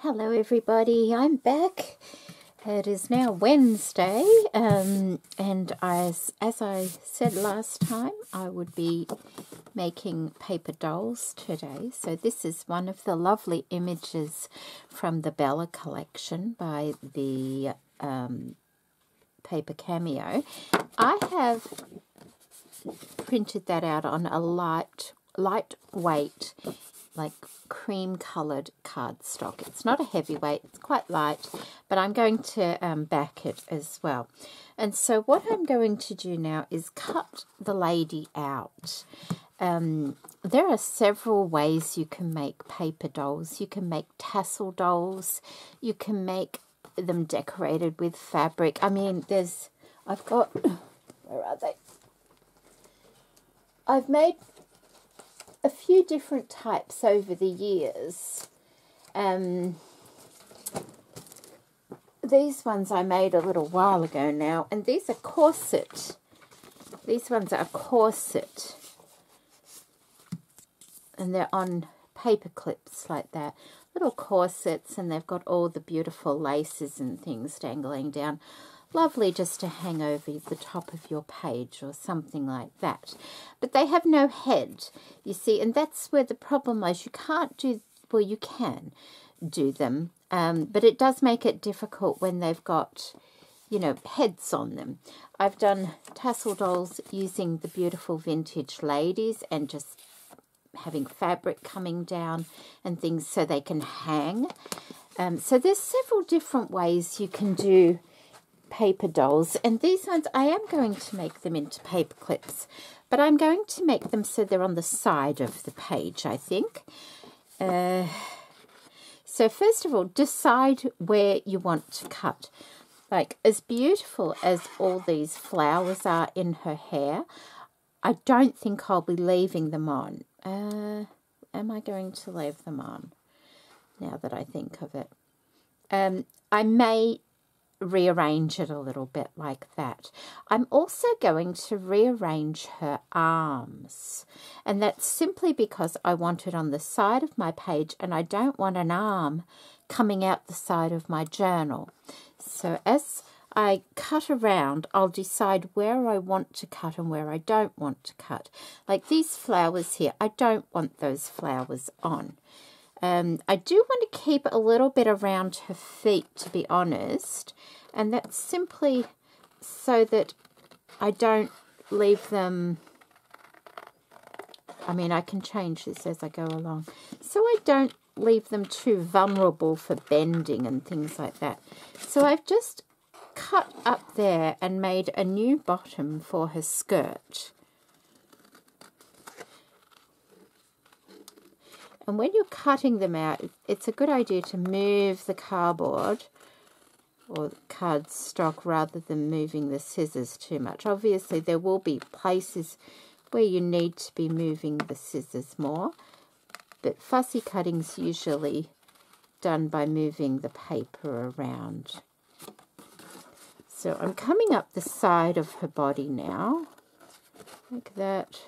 Hello everybody, I'm back. It is now Wednesday, and as I said last time, I would be making paper dolls today. So this is one of the lovely images from the Bella collection by the Paper Cameo. I have printed that out on a lightweight, like cream coloured cardstock. It's not a heavyweight, it's quite light, but I'm going to back it as well. And so what I'm going to do now is cut the lady out. There are several ways you can make paper dolls. You can make tassel dolls, you can make them decorated with fabric. I mean, I've got, where are they? I've made a few different types over the years. These ones I made a little while ago now, and these are corset. These ones are corset, and they're on paper clips like that. Little corsets, and they've got all the beautiful laces and things dangling down. Lovely just to hang over the top of your page or something like that. But they have no head, you see, and that's where the problem lies. You can't do, well, you can do them, but it does make it difficult when they've got, you know, heads on them. I've done tassel dolls using the beautiful vintage ladies and just having fabric coming down and things so they can hang. So there's several different ways you can do paper dolls, and these ones I am going to make them into paper clips, but I'm going to make them so they're on the side of the page, I think. So first of all, decide where you want to cut. Like, as beautiful as all these flowers are in her hair, I don't think I'll be leaving them on. Am I going to leave them on now that I think of it? I may rearrange it a little bit like that. I'm also going to rearrange her arms, and that's simply because I want it on the side of my page and I don't want an arm coming out the side of my journal. So as I cut around, I'll decide where I want to cut and where I don't want to cut. Like these flowers here, I don't want those flowers on. I do want to keep a little bit around her feet, to be honest, and that's simply so that I don't leave them, I mean, I can change this as I go along, so I don't leave them too vulnerable for bending and things like that. So I've just cut up there and made a new bottom for her skirt. And when you're cutting them out, it's a good idea to move the cardboard or cardstock rather than moving the scissors too much. Obviously, there will be places where you need to be moving the scissors more, but fussy cutting's usually done by moving the paper around. So I'm coming up the side of her body now, like that.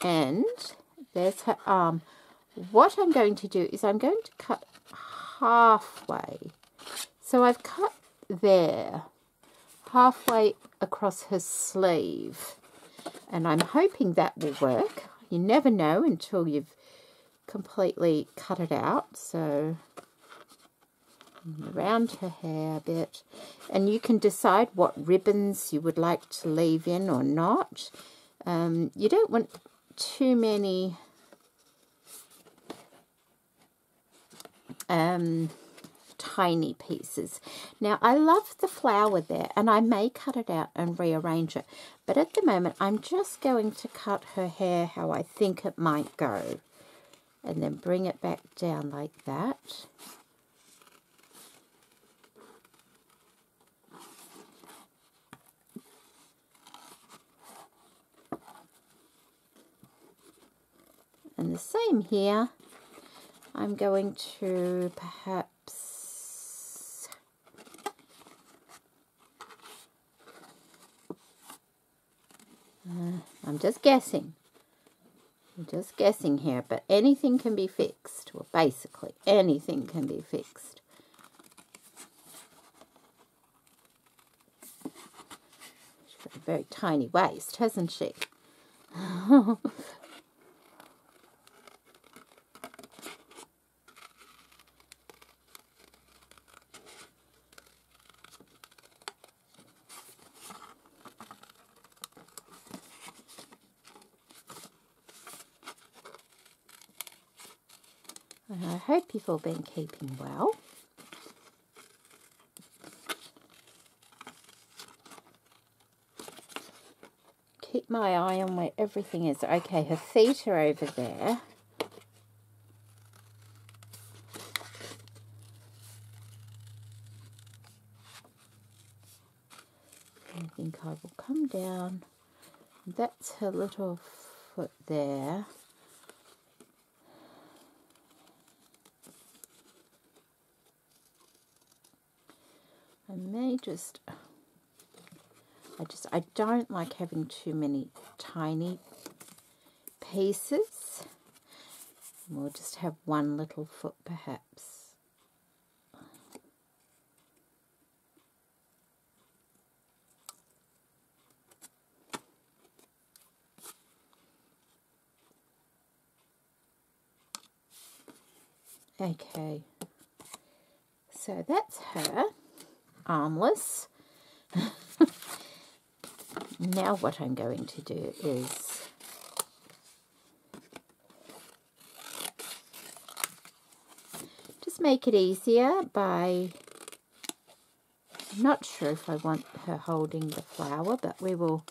And there's her arm. What I'm going to do is I'm going to cut halfway. So I've cut there, halfway across her sleeve. And I'm hoping that will work. You never know until you've completely cut it out. So around her hair a bit. And you can decide what ribbons you would like to leave in or not. You don't want too many tiny pieces. Now, I love the flower there, and I may cut it out and rearrange it, but at the moment I'm just going to cut her hair how I think it might go, and then bring it back down like that. And the same here. I'm going to perhaps I'm just guessing. I'm just guessing here, but anything can be fixed. Well, basically, anything can be fixed. She's got a very tiny waist, hasn't she? And I hope you've all been keeping well. Keep my eye on where everything is. Okay, her feet are over there. I think I will come down. That's her little foot there. I may just... I don't like having too many tiny pieces. We'll just have one little foot perhaps. Okay, so that's her, armless. Now what I'm going to do is just make it easier by, I'm not sure if I want her holding the flower, but we will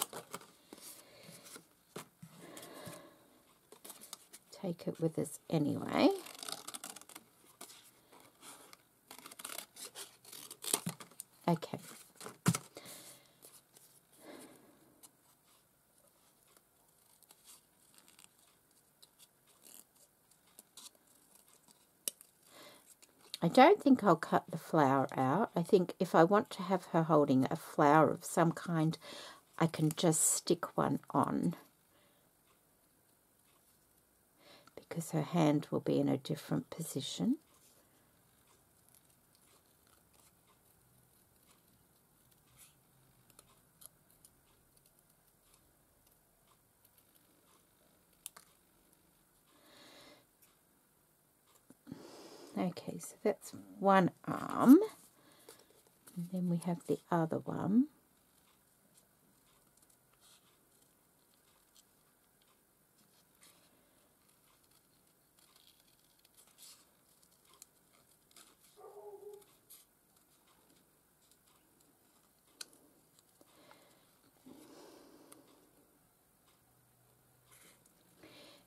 take it with us anyway. Okay. I don't think I'll cut the flower out. I think if I want to have her holding a flower of some kind, I can just stick one on, because her hand will be in a different position. Okay, so that's one arm, and then we have the other one.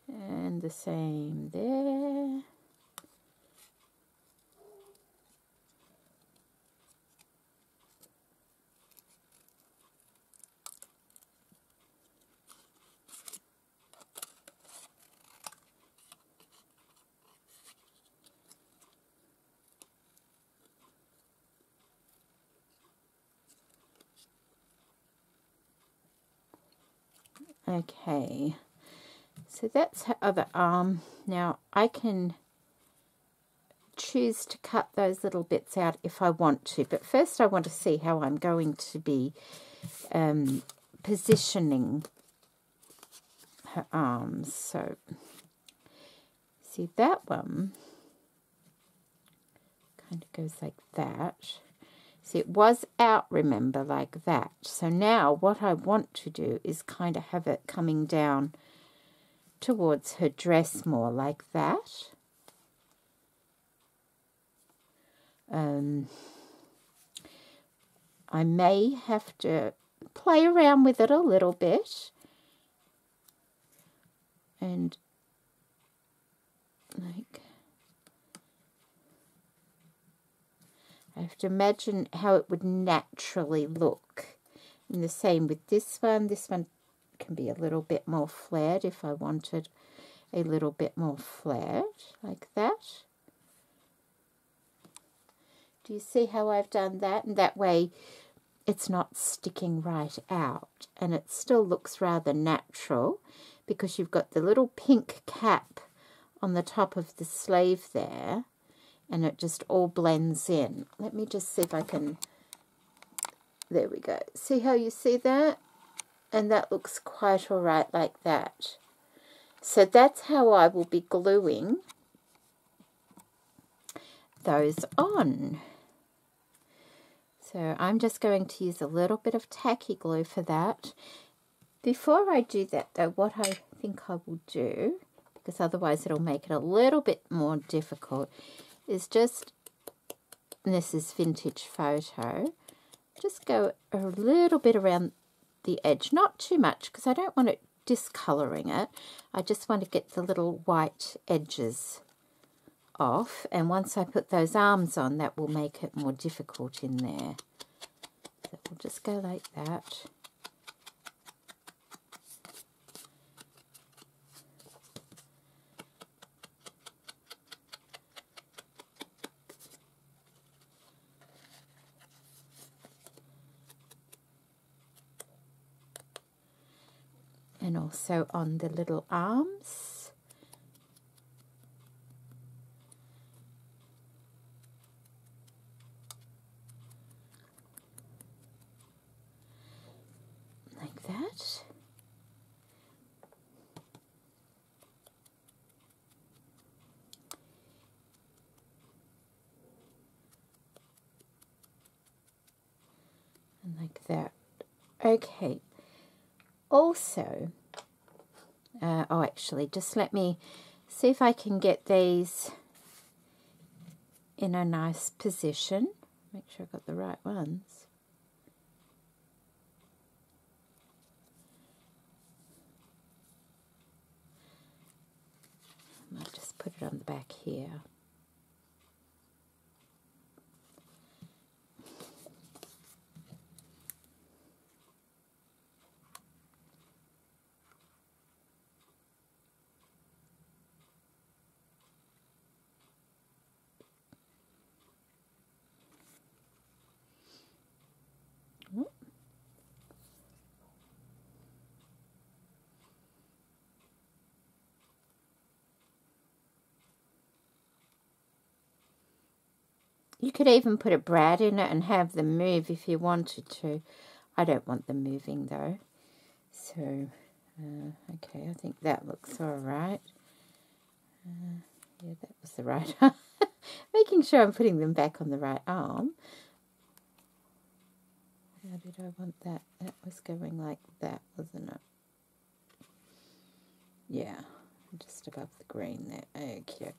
And the same there. Okay, so that's her other arm. Now I can choose to cut those little bits out if I want to, but first I want to see how I'm going to be positioning her arms. So see, that one kind of goes like that. See, it was out, remember, like that. So now what I want to do is kind of have it coming down towards her dress more like that. I may have to play around with it a little bit. And like, I have to imagine how it would naturally look. And the same with this one. This one can be a little bit more flared if I wanted a little bit more flared, like that. Do you see how I've done that? And that way it's not sticking right out, and it still looks rather natural, because you've got the little pink cap on the top of the sleeve there, and it just all blends in. Let me just see if I can, there we go. See how you see that? And that looks quite all right like that. So that's how I will be gluing those on. So I'm just going to use a little bit of tacky glue for that. Before I do that though, what I think I will do, because otherwise it'll make it a little bit more difficult, is just, and this is vintage photo, just go a little bit around the edge, not too much because I don't want it discoloring it. I just want to get the little white edges off, and once I put those arms on, that will make it more difficult in there. So we'll just go like that. And also on the little arms. Like that. And like that. Okay. Also, oh, actually, just let me see if I can get these in a nice position. Make sure I've got the right ones. I might just put it on the back here. You could even put a brad in it and have them move if you wanted to. I don't want them moving though. So, okay, I think that looks all right. Yeah, that was the right arm. Making sure I'm putting them back on the right arm. How did I want that? That was going like that, wasn't it? Yeah, just above the green there. Okay.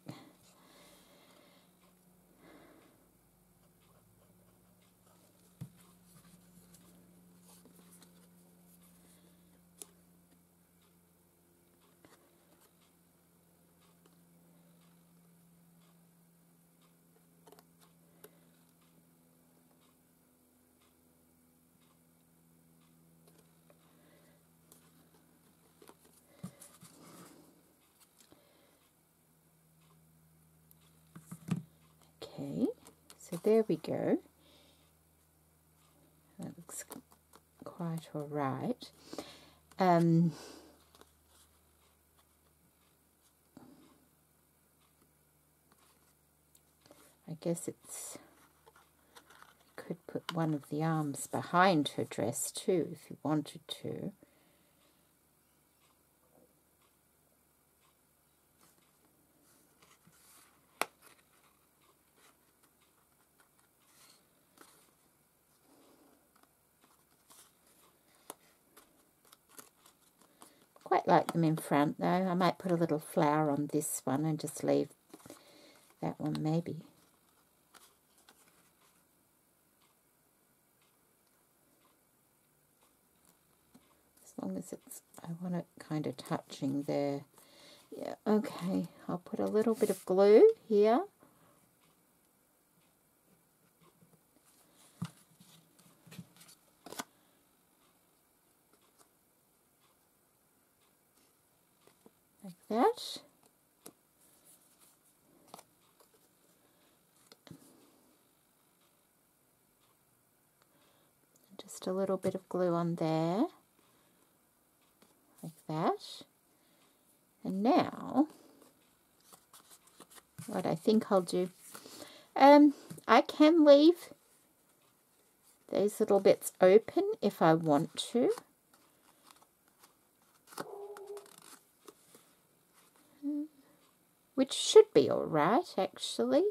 Okay, so there we go. That looks quite all right. I guess it's, you could put one of the arms behind her dress too if you wanted to. Quite like them in front though. I might put a little flower on this one and just leave that one maybe. As long as it's, I want it kind of touching there. Yeah, okay. I'll put a little bit of glue here. Like that. Just a little bit of glue on there. Like that. And now, what I think I'll do, I can leave these little bits open if I want to. Which should be all right, actually.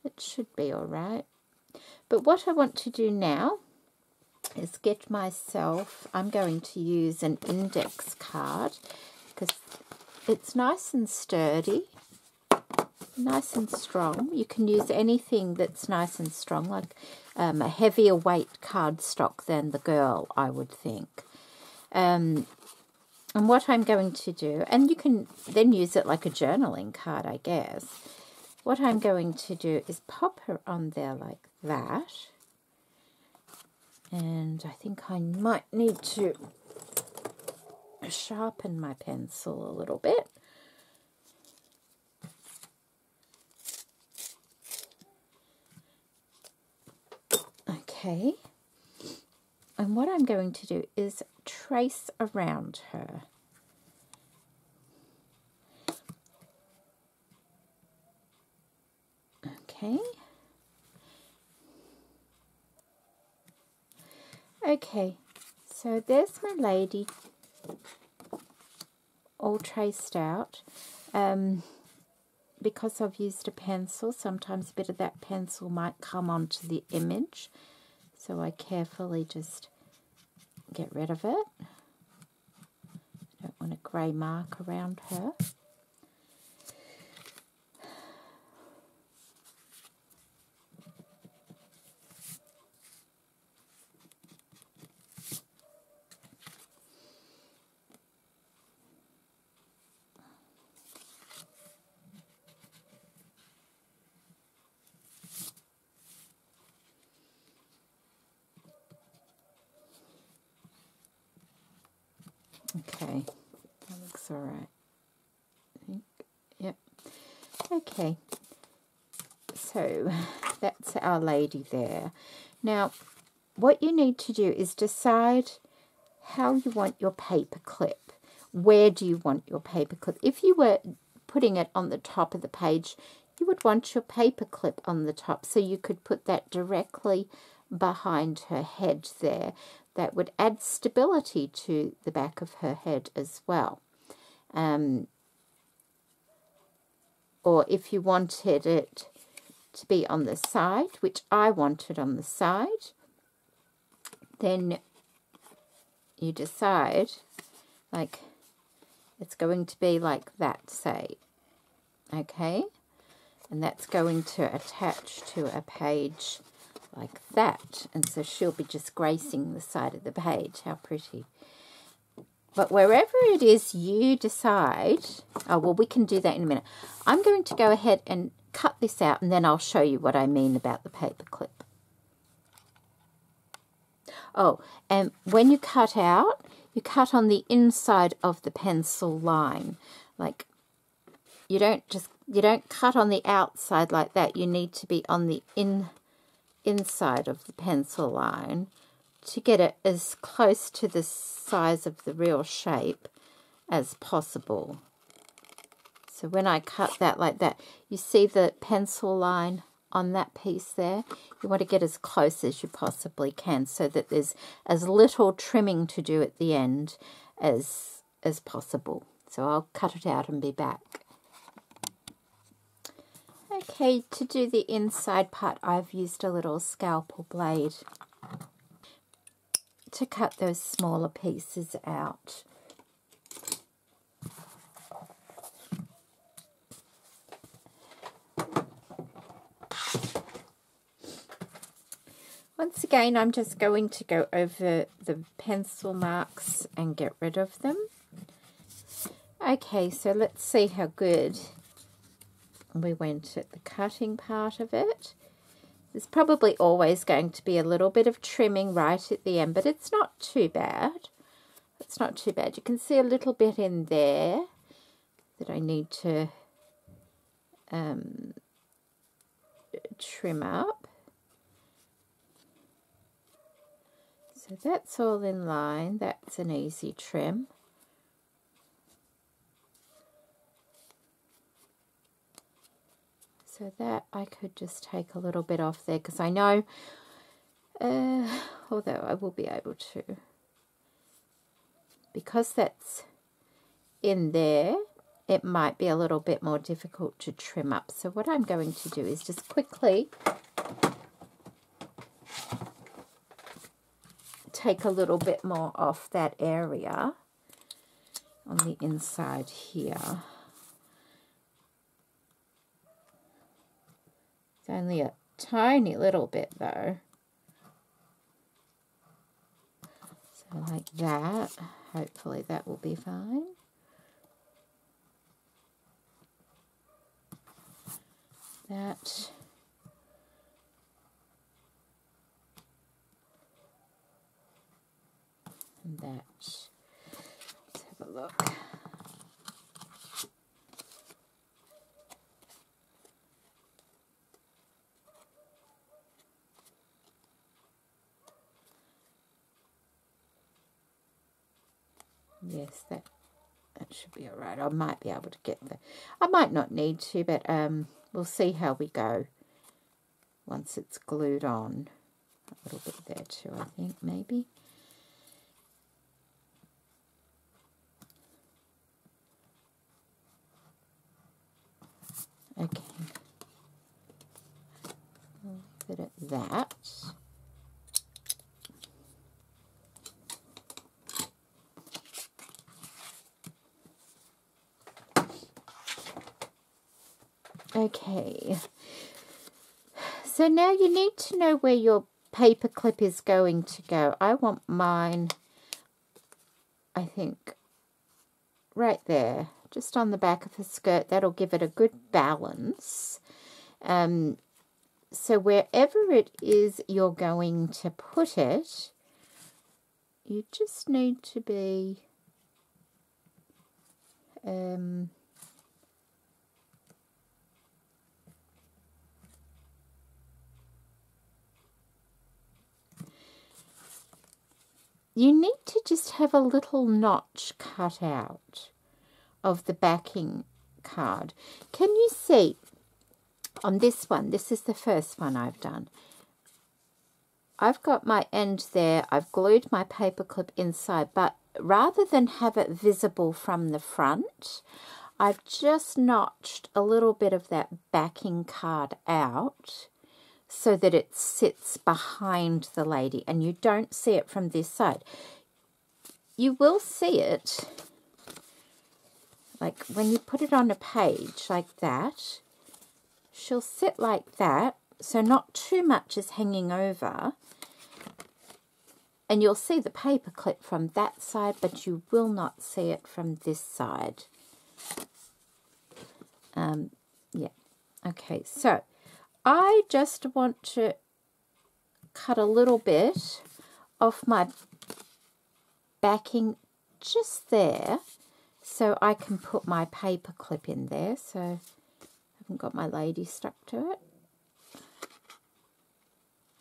It should be all right. But what I want to do now is get myself, I'm going to use an index card because it's nice and sturdy, nice and strong. You can use anything that's nice and strong, like a heavier weight cardstock than the girl, I would think. And what I'm going to do, and you can then use it like a journaling card, I guess. What I'm going to do is pop her on there like that. And I think I might need to sharpen my pencil a little bit. Okay. And what I'm going to do is trace around her. Okay. Okay, so there's my lady all traced out. Because I've used a pencil, sometimes a bit of that pencil might come onto the image. So I carefully just get rid of it. I don't want a grey mark around her. Okay, that looks all right. I think, yep. Okay, so that's our lady there. Now, what you need to do is decide how you want your paper clip. Where do you want your paper clip? If you were putting it on the top of the page, you would want your paper clip on the top, so you could put that directly behind her head there. That would add stability to the back of her head as well. Or if you wanted it to be on the side, which I wanted on the side, then you decide, like, it's going to be like that, say. Okay? And that's going to attach to a page like that, and so she'll be just gracing the side of the page. How pretty. But wherever it is you decide, oh well, we can do that in a minute. I'm going to go ahead and cut this out, and then I'll show you what I mean about the paper clip. Oh, and when you cut out, you cut on the inside of the pencil line. Like, you don't cut on the outside like that. You need to be on the inside of the pencil line to get it as close to the size of the real shape as possible. So when I cut that like that, you see the pencil line on that piece there? You want to get as close as you possibly can so that there's as little trimming to do at the end as possible. So I'll cut it out and be back. Okay, to do the inside part, I've used a little scalpel blade to cut those smaller pieces out. Once again, I'm just going to go over the pencil marks and get rid of them. Okay, so let's see how good we went at the cutting part of it. There's probably always going to be a little bit of trimming right at the end, but it's not too bad. It's not too bad. You can see a little bit in there that I need to trim up. So that's all in line. That's an easy trim. So that I could just take a little bit off there, because I know, although I will be able to, because that's in there, it might be a little bit more difficult to trim up. So what I'm going to do is just quickly take a little bit more off that area on the inside here. It's only a tiny little bit though. So like that. Hopefully that will be fine. That. And that. Let's have a look. Yes, that should be all right. I might be able to get there. I might not need to, but we'll see how we go once it's glued on. A little bit there too, I think, maybe. Okay. We'll leave it at that. Okay, so now you need to know where your paper clip is going to go. I want mine, I think, right there, just on the back of the skirt. That'll give it a good balance. So wherever it is you're going to put it, you just need to be you need to just have a little notch cut out of the backing card. Can you see on this one, this is the first one I've done. I've got my end there, I've glued my paper clip inside, but rather than have it visible from the front, I've just notched a little bit of that backing card out so that it sits behind the lady and you don't see it from this side. You will see it like when you put it on a page like that. She'll sit like that, so not too much is hanging over, and you'll see the paper clip from that side, but you will not see it from this side. Yeah, okay, so I just want to cut a little bit off my backing just there so I can put my paper clip in there. So I haven't got my lady stuck to it.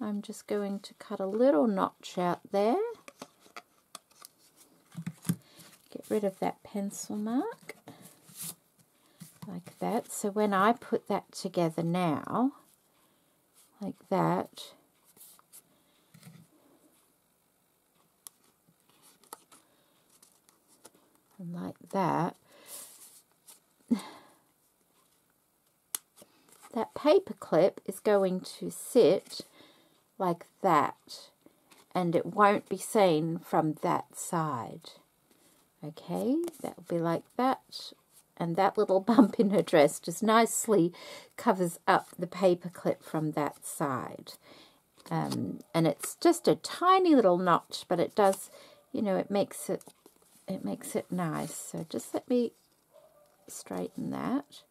I'm just going to cut a little notch out there. Get rid of that pencil mark like that. So when I put that together now, like that, and like that, that paper clip is going to sit like that, and it won't be seen from that side. Okay, that will be like that, and that little bump in her dress just nicely covers up the paper clip from that side. And it's just a tiny little notch, but it does, you know, it makes it nice. So just let me straighten that.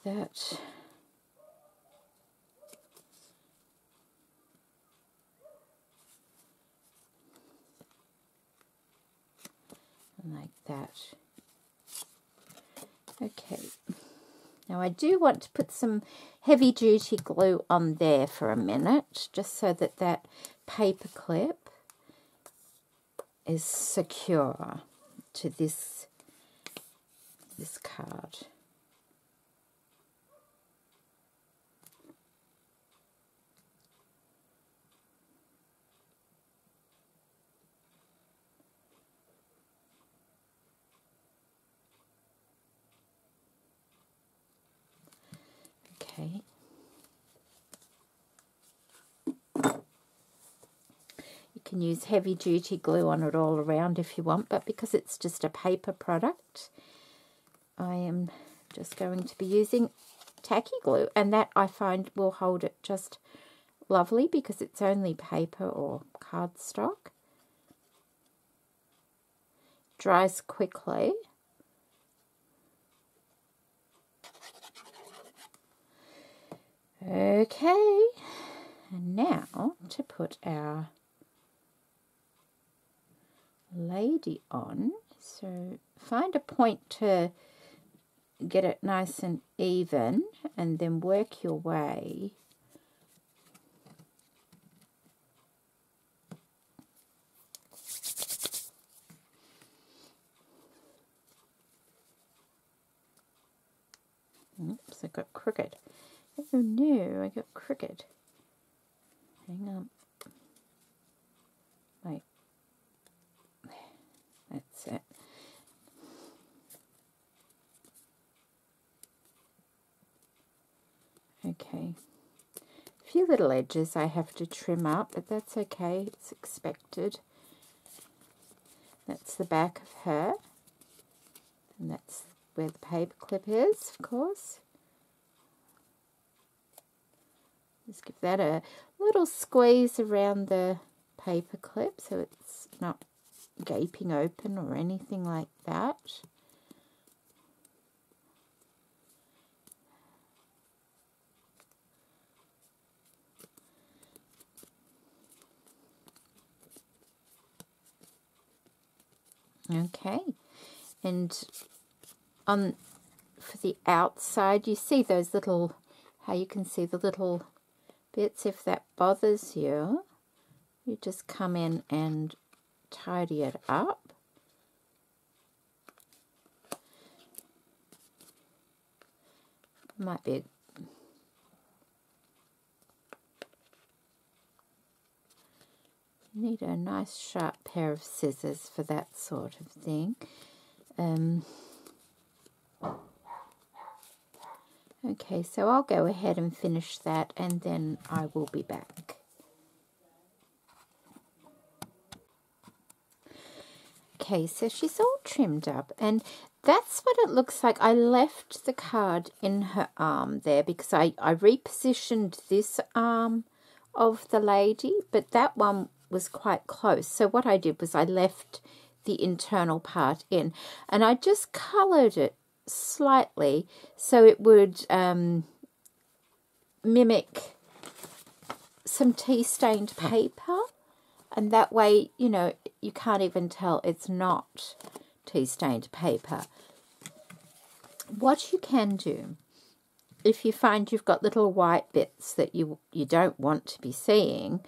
Like that. Like that. Okay, now I do want to put some heavy duty glue on there for a minute, just so that that paper clip is secure to this this card. Okay. You can use heavy duty glue on it all around if you want, but because it's just a paper product, I am just going to be using tacky glue, and that I find will hold it just lovely because it's only paper or cardstock. Dries quickly. Okay, and now to put our lady on. So find a point to get it nice and even, and then work your way oops, I got crooked. Oh no, I got crooked. Hang on. Wait. That's it. Okay. A few little edges I have to trim up, but that's okay. It's expected. That's the back of her. And that's where the paper clip is, of course. Just give that a little squeeze around the paper clip so it's not gaping open or anything like that. Okay, and for the outside, you see those little, how you can see the little bits. If that bothers you, you just come in and tidy it up. Might be need a nice sharp pair of scissors for that sort of thing. Okay, so I'll go ahead and finish that, and then I will be back. Okay, so she's all trimmed up, and that's what it looks like. I left the card in her arm there because I repositioned this arm of the lady, but that one was quite close. So what I did was I left the internal part in, and I just coloured it slightly so it would mimic some tea-stained paper, and that way, you know, you can't even tell it's not tea-stained paper. What you can do, if you find you've got little white bits that you don't want to be seeing,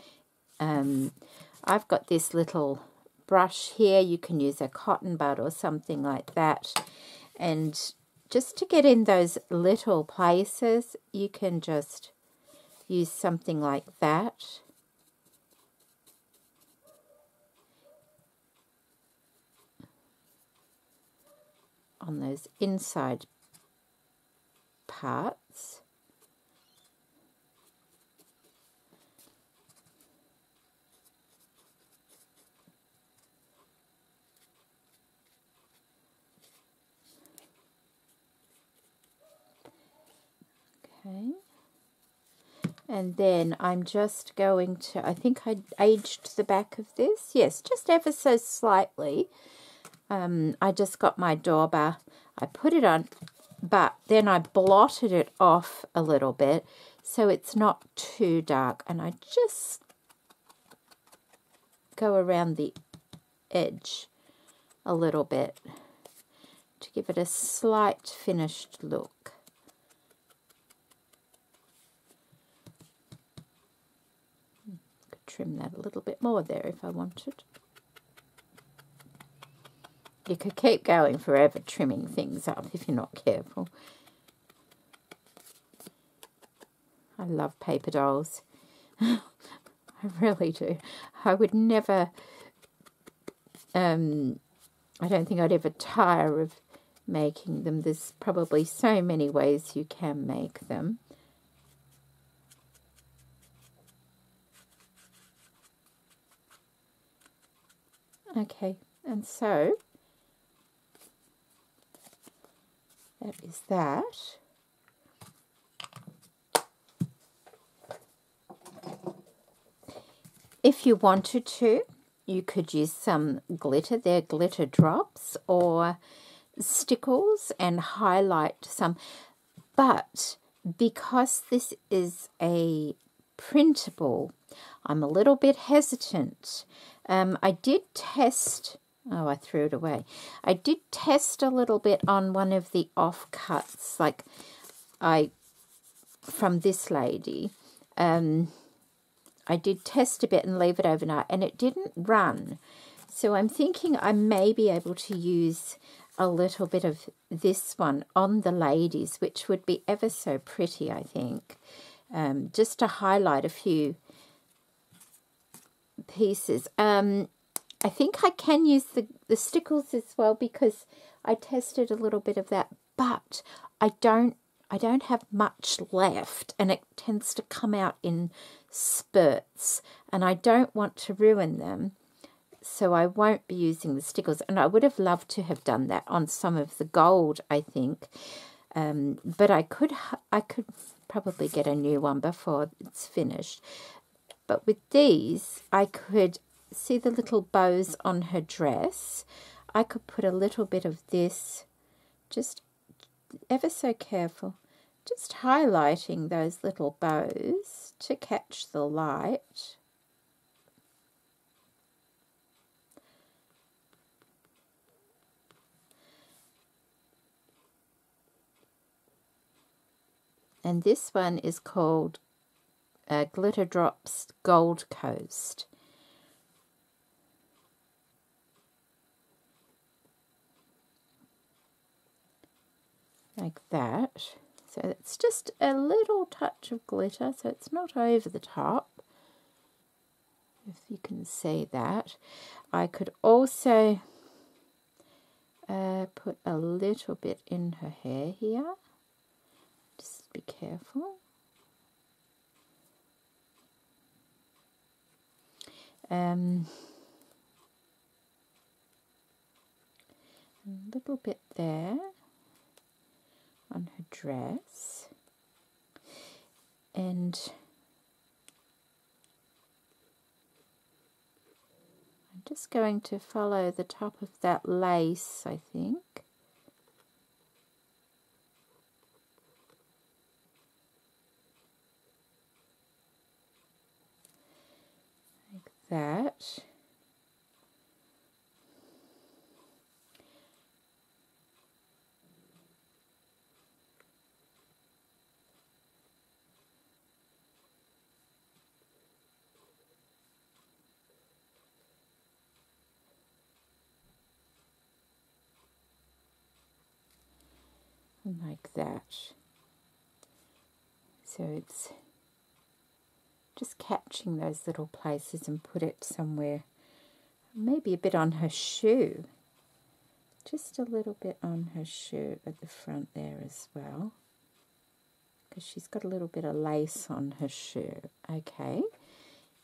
I've got this little brush here. You can use a cotton bud or something like that, and just to get in those little places, you can just use something like that. On those inside parts. Okay. And then I'm just going to, I think I aged the back of this. Yes, just ever so slightly. I just got my dauber, I put it on, but then I blotted it off a little bit so it's not too dark. And I just go around the edge a little bit to give it a slight finished look. Could trim that a little bit more there if I wanted. You could keep going forever trimming things up if you're not careful. I love paper dolls. I really do. I would never, I don't think I'd ever tire of making them. There's probably so many ways you can make them. Okay, and so that is that. If you wanted to, you could use some glitter. They're glitter drops or stickles and highlight some. But because this is a printable, I'm a little bit hesitant. I did test, oh, I threw it away. I did test a little bit on one of the offcuts, like from this lady. I did test a bit and leave it overnight, and it didn't run. So I'm thinking I may be able to use a little bit of this one on the ladies, which would be ever so pretty, I think. Just to highlight a few pieces. I think I can use the stickles as well, because I tested a little bit of that, but I don't have much left, and it tends to come out in spurts, and I don't want to ruin them, so I won't be using the stickles. And I would have loved to have done that on some of the gold, I think, but I could probably get a new one before it's finished. But with these, I could see the little bows on her dress. I could put a little bit of this, just ever so careful, just highlighting those little bows to catch the light. And this one is called Glitter Drops Gold Coast. Like that. So it's just a little touch of glitter, so it's not over the top, if you can see that. I could also put a little bit in her hair here. Just be careful. A little bit there on her dress, and I'm just going to follow the top of that lace, I think. Like that. Like that. So it's just catching those little places and put it somewhere, maybe a bit on her shoe, just a little bit on her shoe at the front there as well, because she's got a little bit of lace on her shoe. Okay,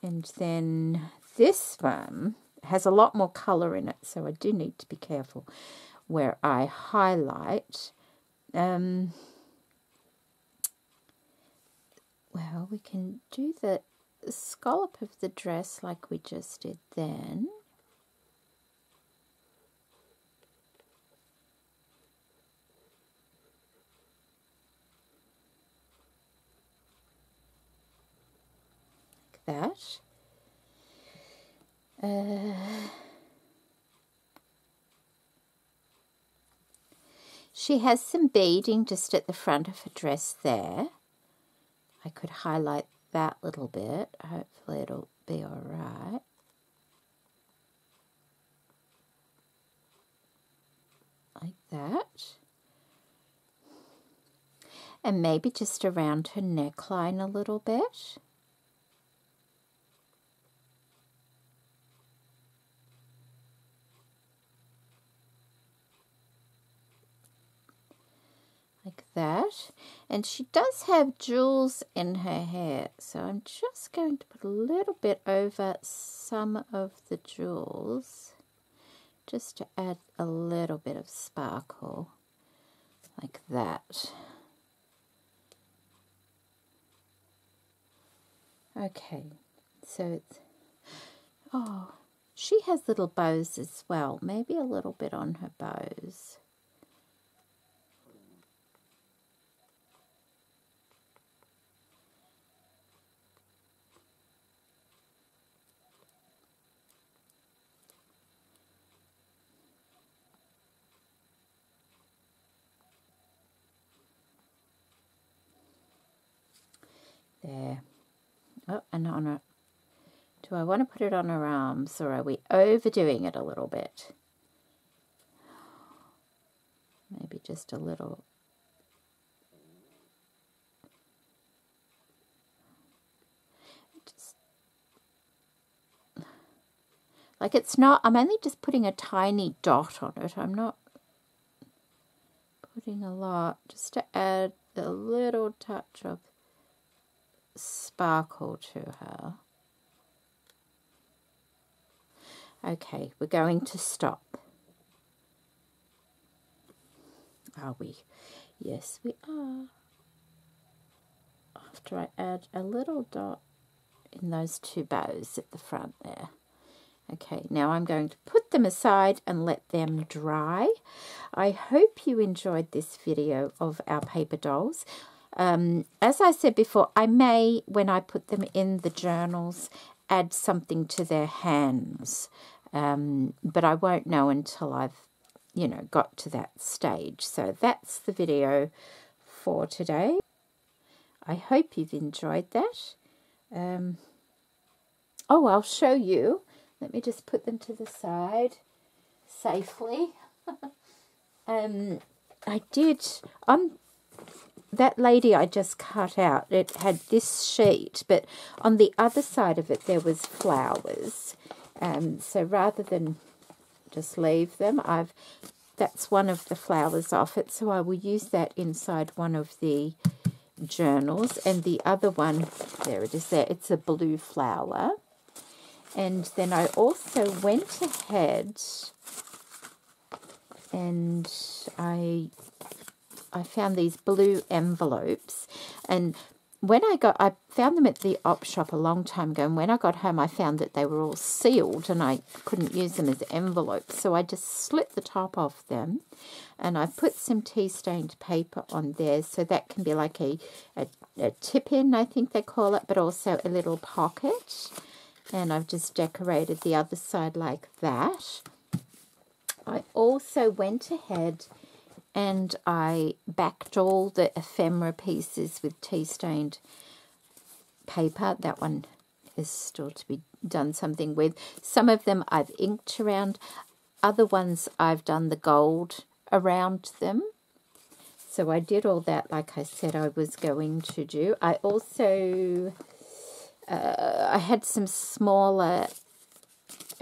and then this one has a lot more colour in it, so I do need to be careful where I highlight. Well, we can do the scallop of the dress like we just did then. Like that. She has some beading just at the front of her dress there. I could highlight that little bit. Hopefully it'll be all right. like that. And maybe just around her neckline a little bit. Like that. And she does have jewels in her hair, so I'm just going to put a little bit over some of the jewels just to add a little bit of sparkle, like that. Okay, so it's, oh, she has little bows as well, maybe a little bit on her bows. There. Oh, and on her, do I want to put it on her arms, or are we overdoing it a little bit? Maybe just a little. Just, like it's not, I'm only just putting a tiny dot on it. I'm not putting a lot, just to add a little touch of sparkle to her. Okay, we're going to stop. Are we? Yes, we are. After I add a little dot in those two bows at the front there. Okay, now I'm going to put them aside and let them dry. I hope you enjoyed this video of our paper dolls. As I said before, I may, when I put them in the journals, add something to their hands. But I won't know until I've, got to that stage. So that's the video for today. I hope you've enjoyed that. Oh, I'll show you. Let me just put them to the side safely. I did, that lady I just cut out, it had this sheet, but on the other side of it there was flowers. So rather than just leave them, that's one of the flowers off it, so I will use that inside one of the journals. And the other one, there it is there, it's a blue flower. And then I also went ahead and I found these blue envelopes, and when I found them at the op shop a long time ago, and when I got home I found that they were all sealed and I couldn't use them as envelopes, so I just slit the top off them and I put some tea stained paper on there, so that can be like a tip-in, I think they call it, but also a little pocket. And I've just decorated the other side like that. I also went ahead and I backed all the ephemera pieces with tea-stained paper. That one is still to be done something with. Some of them I've inked around. Other ones I've done the gold around them. So I did all that like I said I was going to do. I also... I had some smaller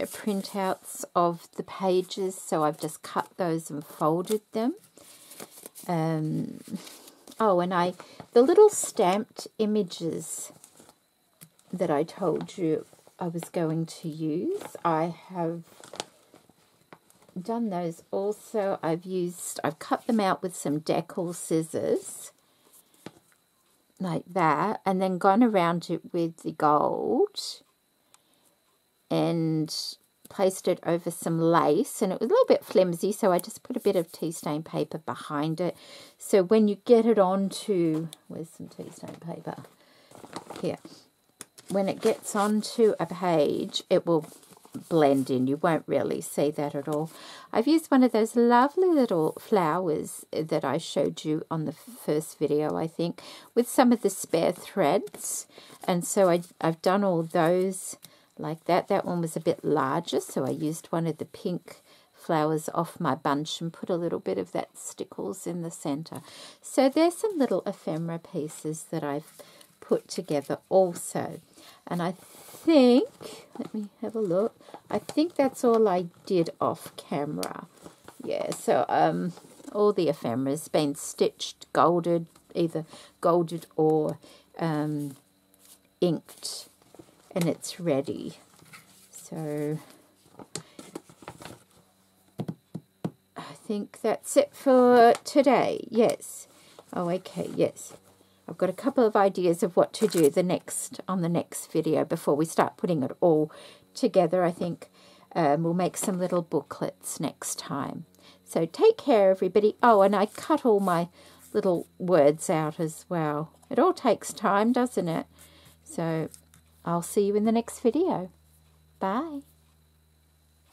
printouts of the pages, so I've just cut those and folded them. Oh, and the little stamped images that I told you I was going to use, I have done those also. I've cut them out with some decal scissors, like that, and then gone around it with the gold and placed it over some lace, and it was a little bit flimsy, so I just put a bit of tea stain paper behind it, so when you get it onto, where's some tea stain paper here, when it gets onto a page it will blend in. You won't really see that at all. I've used one of those lovely little flowers that I showed you on the first video, I think, with some of the spare threads, and so I've done all those like that. That one was a bit larger, so I used one of the pink flowers off my bunch and put a little bit of that stickles in the center. So there's some little ephemera pieces that I've put together also. And I think, let me have a look, I think that's all I did off camera. Yeah, so all the ephemera's been stitched, golded, either golded or inked, and it's ready. So I think that's it for today. Yes. Oh, okay, yes. I've got a couple of ideas of what to do on the next video before we start putting it all together. I think we'll make some little booklets next time. So take care, everybody. Oh, and I cut all my little words out as well. It all takes time, doesn't it? So I'll see you in the next video. Bye.